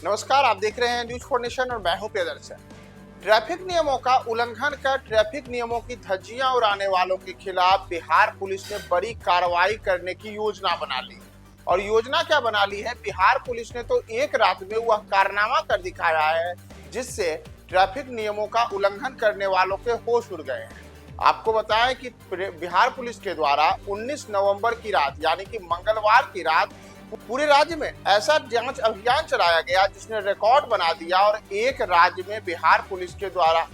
नमस्कार, आप देख रहे हैं न्यूज फॉर नेशन और मैं हूं प्रियदर्शन। ट्रैफिक नियमों का उल्लंघन कर ट्रैफिक नियमों की धज्जियां उड़ाने वालों के खिलाफ बिहार पुलिस ने बड़ी कार्रवाई करने की योजना बना ली। और योजना क्या बना ली है? बिहार पुलिस ने तो एक रात में वह कारनामा कर दिखाया है जिससे ट्रैफिक नियमों का उल्लंघन करने वालों के होश उड़ गए हैं। आपको बताएं कि बिहार पुलिस के द्वारा 19 नवंबर की रात यानी कि मंगलवार की रात पूरे राज्य में ऐसा जांच अभियान चलाया गया जिसने रिकॉर्ड बना दिया। और एक राज्य में बिहार पुलिस के द्वारा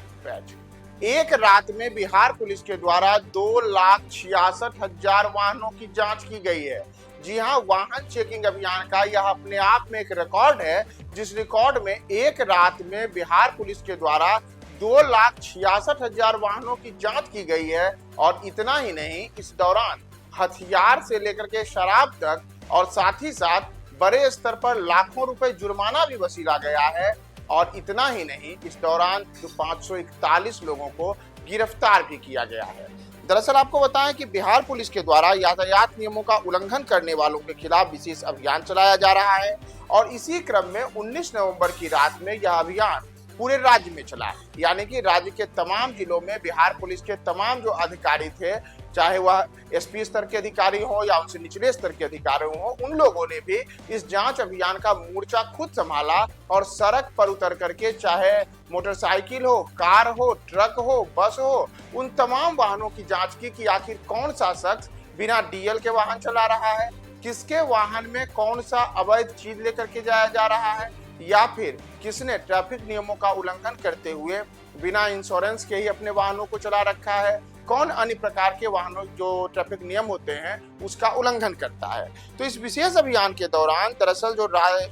एक रात में बिहार पुलिस के द्वारा 2,66,000 वाहनों की जांच की गई है। जी हाँ, वाहन चेकिंग अभियान का यह अपने आप में एक रिकॉर्ड है, जिस रिकॉर्ड में एक रात में बिहार पुलिस के द्वारा 2,66,000 वाहनों की जांच की गई है। और इतना ही नहीं, इस दौरान हथियार से लेकर के शराब तक और साथ ही साथ बड़े स्तर पर लाखों रुपए जुर्माना भी वसूला गया है। और इतना ही नहीं, इस दौरान 541 लोगों को गिरफ्तार भी किया गया है। दरअसल आपको बताएं कि बिहार पुलिस के द्वारा यातायात नियमों का उल्लंघन करने वालों के खिलाफ विशेष अभियान चलाया जा रहा है। और इसी क्रम में 19 नवंबर की रात में यह अभियान पूरे राज्य में चला, यानी कि राज्य के तमाम जिलों में बिहार पुलिस के तमाम जो अधिकारी थे, चाहे वह एसपी स्तर के अधिकारी हो या उनसे निचले स्तर के अधिकारी हो, उन लोगों ने भी इस जांच अभियान का मोर्चा खुद संभाला। और सड़क पर उतर करके चाहे मोटरसाइकिल हो, कार हो, ट्रक हो, बस हो, उन तमाम वाहनों की जांच की कि आखिर कौन सा शख्स बिना डीएल के वाहन चला रहा है, किसके वाहन में कौन सा अवैध चीज लेकर के जाया जा रहा है, या फिर किसने ट्रैफिक नियमों का उल्लंघन करते हुए बिना इंश्योरेंस के ही अपने वाहनों को चला रखा है, कौन अन्य प्रकार के वाहनों जो ट्रैफिक नियम होते हैं उसका उल्लंघन करता है। तो इस विशेष अभियान के दौरान दरअसल जो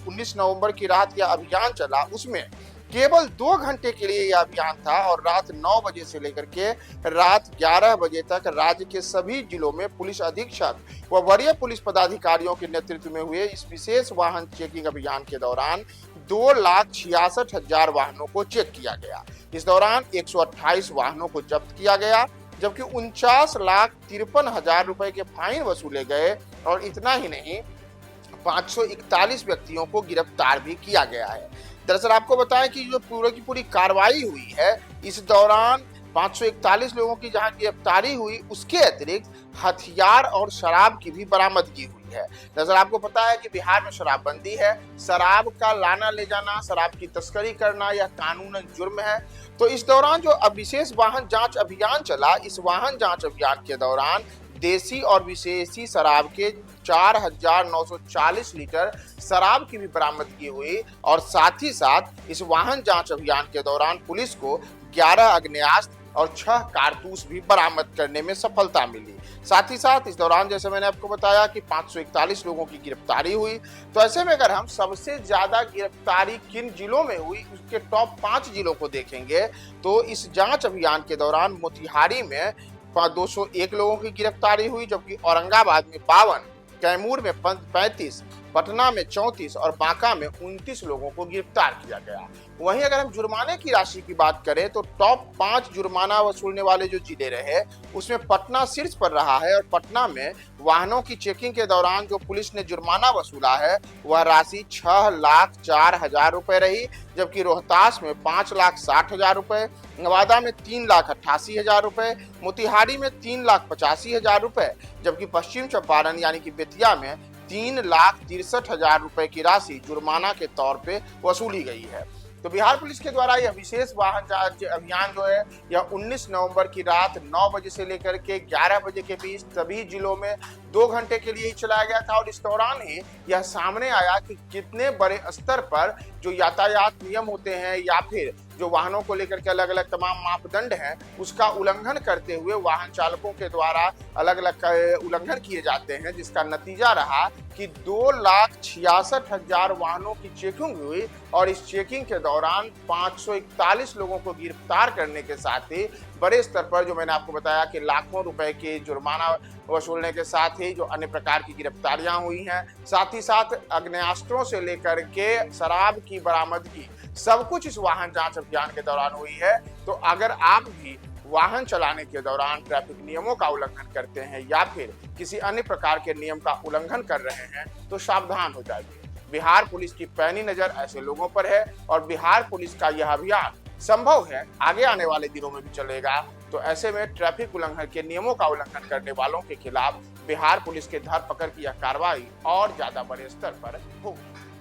19 नवंबर की रात यह अभियान चला, उसमें केवल 2 घंटे के लिए यह अभियान था। और रात 9 बजे से लेकर के रात 11 बजे तक राज्य के सभी जिलों में पुलिस अधीक्षक व वरीय पुलिस पदाधिकारियों के नेतृत्व में हुए इस विशेष वाहन चेकिंग अभियान के दौरान 2,66,000 वाहनों को चेक किया गया। इस दौरान 128 वाहनों को जब्त किया गया, जबकि 49,53,000 रुपए के फाइन वसूले गए। और इतना ही नहीं, 541 व्यक्तियों को गिरफ्तार भी किया गया है। दरअसल आपको बताएं कि जो पूरी की पूरी कार्रवाई हुई है, इस दौरान 541 लोगों की जहां गिरफ्तारी हुई, उसके अतिरिक्त हथियार और शराब की भी बरामदगी हुई है। दरअसल आपको पता है कि बिहार में शराबबंदी है। शराब का लाना ले जाना, शराब की तस्करी करना यह कानूनन जुर्म है। तो इस दौरान जो विशेष वाहन जांच अभियान चला, इस वाहन जांच अभियान के दौरान देसी और विदेशी शराब के 4,940 लीटर शराब की भी बरामदगी हुई। और साथ ही साथ इस वाहन जांच अभियान के दौरान पुलिस को 11 आग्नेयास्त्र और 6 कारतूस भी बरामद करने में सफलता मिली। साथ ही साथ इस दौरान जैसे मैंने आपको बताया कि 541 लोगों की गिरफ्तारी हुई। तो ऐसे में अगर हम सबसे ज्यादा गिरफ्तारी किन जिलों में हुई, उसके टॉप 5 जिलों को देखेंगे, तो इस जांच अभियान के दौरान मोतिहारी में 201 लोगों की गिरफ्तारी हुई, जबकि औरंगाबाद में 52, कैमूर में 35, पटना में 34 और बांका में 29 लोगों को गिरफ्तार किया गया। वहीं अगर हम जुर्माने की राशि की बात करें तो टॉप 5 जुर्माना वसूलने वाले जो जिले रहे, उसमें पटना शीर्ष पर रहा है। और पटना में वाहनों की चेकिंग के दौरान जो पुलिस ने जुर्माना वसूला है, वह राशि 6,04,000 रुपए रही, जबकि रोहतास में 5,60,000 रुपए, नवादा में 3,88,000 रुपए, मोतिहारी में 3,85,000 रुपए, जबकि पश्चिम चंपारण यानी कि बेतिया में 3,63,000 रुपए की राशि जुर्माना के तौर पे वसूली गई है। तो बिहार पुलिस के द्वारा यह विशेष वाहन जांच अभियान जो है, यह 19 नवंबर की रात 9 बजे से लेकर के 11 बजे के बीच सभी जिलों में 2 घंटे के लिए ही चलाया गया था। और इस दौरान ही यह सामने आया कि कितने बड़े स्तर पर जो यातायात नियम होते हैं या फिर जो वाहनों को लेकर के अलग अलग तमाम मापदंड हैं, उसका उल्लंघन करते हुए वाहन चालकों के द्वारा अलग अलग उल्लंघन किए जाते हैं, जिसका नतीजा रहा कि 2,66,000 वाहनों की चेकिंग हुई। और इस चेकिंग के दौरान 541 लोगों को गिरफ्तार करने के साथ ही बड़े स्तर पर जो मैंने आपको बताया कि लाखों रुपए के जुर्माना वसूलने के साथ ही जो अन्य प्रकार की गिरफ्तारियां हुई हैं, साथ ही साथ आग्नेयास्त्रों से लेकर के शराब की बरामदगी, सब कुछ इस वाहन जांच अभियान के दौरान हुई है। तो अगर आप भी वाहन चलाने के दौरान ट्रैफिक नियमों का उल्लंघन करते हैं या फिर किसी अन्य प्रकार के नियम का उल्लंघन कर रहे हैं, तो सावधान हो जाइए। बिहार पुलिस की पैनी नजर ऐसे लोगों पर है और बिहार पुलिस का यह अभियान संभव है आगे आने वाले दिनों में भी चलेगा। तो ऐसे में ट्रैफिक उल्लंघन के नियमों का उल्लंघन करने वालों के खिलाफ बिहार पुलिस के धर पकड़ की यह कार्रवाई और ज्यादा बड़े स्तर पर होगी।